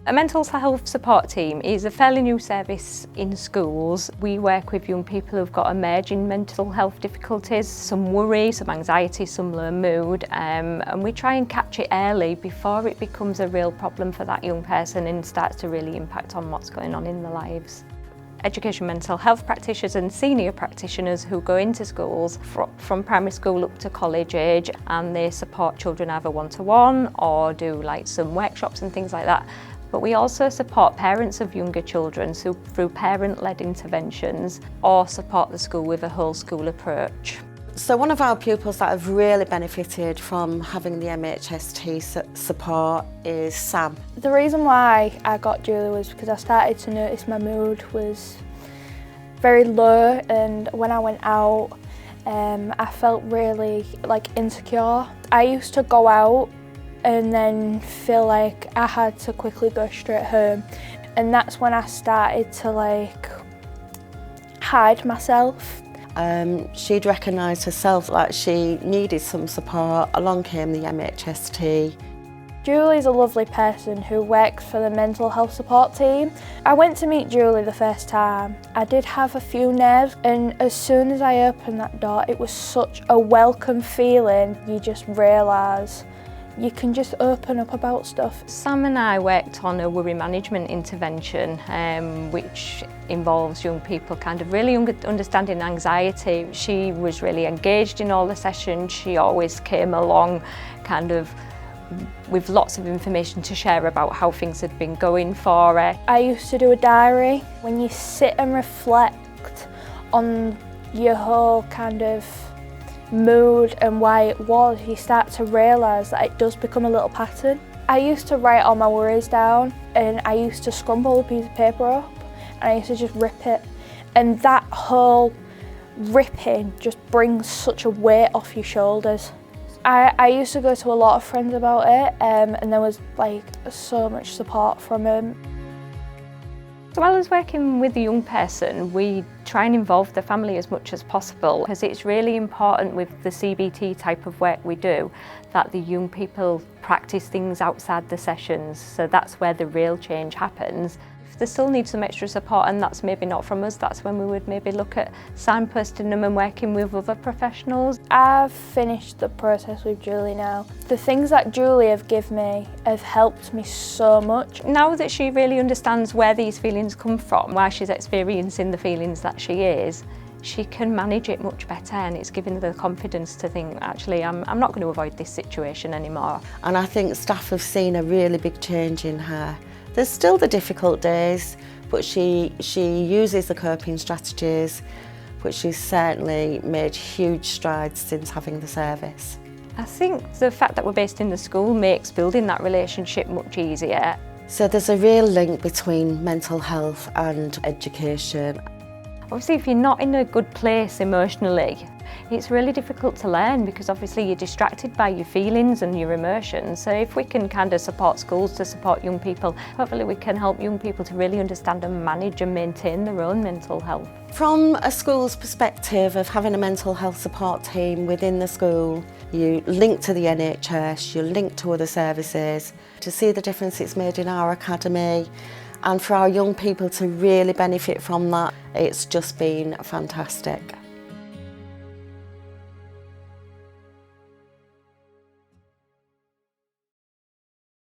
A mental health support team is a fairly new service in schools. We work with young people who've got emerging mental health difficulties, some worry, some anxiety, some low mood, and we try and catch it early before it becomes a real problem for that young person and starts to really impact on what's going on in their lives. Education mental health practitioners and senior practitioners who go into schools from primary school up to college age, and they support children either one-to-one or do like some workshops and things like that. But we also support parents of younger children through parent-led interventions, or support the school with a whole school approach. So one of our pupils that have really benefited from having the MHST support is Sam. The reason why I got Julie was because I started to notice my mood was very low, and when I went out I felt really insecure. I used to go out and then feel like I had to quickly go straight home, and that's when I started to hide myself. She'd recognised herself that she needed some support. Along came the MHST. Julie's a lovely person who works for the mental health support team. I went to meet Julie the first time. I did have a few nerves, and as soon as I opened that door, it was such a welcome feeling. You just realise you can just open up about stuff. Sam and I worked on a worry management intervention which involves young people kind of really understanding anxiety. She was really engaged in all the sessions. She always came along kind of with lots of information to share about how things had been going for her. I used to do a diary. When you sit and reflect on your whole kind of mood and why it was, you start to realise that it does become a little pattern. I used to write all my worries down, and I used to scrumple a piece of paper up and I used to just rip it, and that whole ripping just brings such a weight off your shoulders. I used to go to a lot of friends about it, and there was so much support from them. As well as working with the young person, we try and involve the family as much as possible, because it's really important with the CBT type of work we do that the young people practice things outside the sessions, so that's where the real change happens. If they still need some extra support and that's maybe not from us, that's when we would maybe look at signposting them and working with other professionals. I've finished the process with Julie now. The things that Julie have given me have helped me so much. Now that she really understands where these feelings come from, why she's experiencing the feelings that she is, she can manage it much better, and it's given her the confidence to think, actually, I'm not going to avoid this situation anymore. And I think staff have seen a really big change in her. There's still the difficult days, but she uses the coping strategies, but she's certainly made huge strides since having the service. I think the fact that we're based in the school makes building that relationship much easier. So there's a real link between mental health and education. Obviously, if you're not in a good place emotionally, it's really difficult to learn, because obviously you're distracted by your feelings and your emotions. So if we can kind of support schools to support young people, hopefully we can help young people to really understand and manage and maintain their own mental health. From a school's perspective of having a mental health support team within the school, you link to the NHS, you link to other services, to see the difference it's made in our academy, and for our young people to really benefit from that, it's just been fantastic.